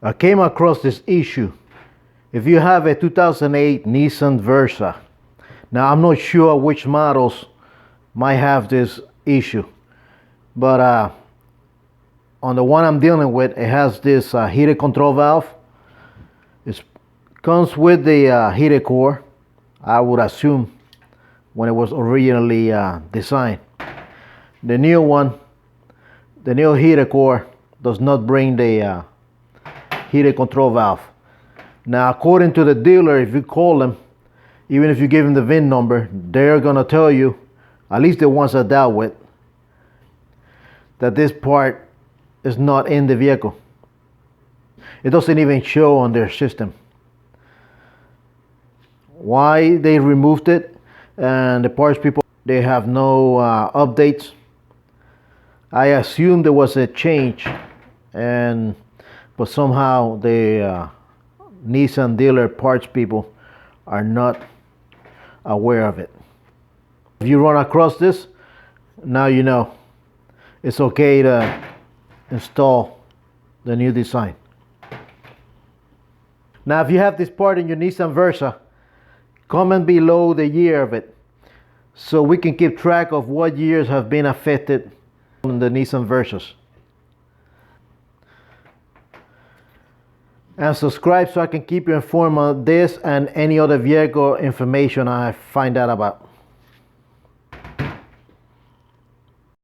I came across this issue. If you have a 2008 Nissan Versa, now I'm not sure which models might have this issue, but on the one I'm dealing with, it has this heated control valve. It comes with the heated core, I would assume, when it was originally designed. The new one, the new heated core, does not bring the heated control valve. Now, according to the dealer, if you call them, even if you give them the VIN number, they're gonna tell you, at least the ones I dealt with, that this part is not in the vehicle. It doesn't even show on their system. Why they removed it, and the parts people, they have no updates. I assume there was a change, but somehow the Nissan dealer parts people are not aware of it. If you run across this, now you know it's okay to install the new design. Now, if you have this part in your Nissan Versa, comment below the year of it so we can keep track of what years have been affected on the Nissan Versas. And subscribe so I can keep you informed on this and any other vehicle information I find out about.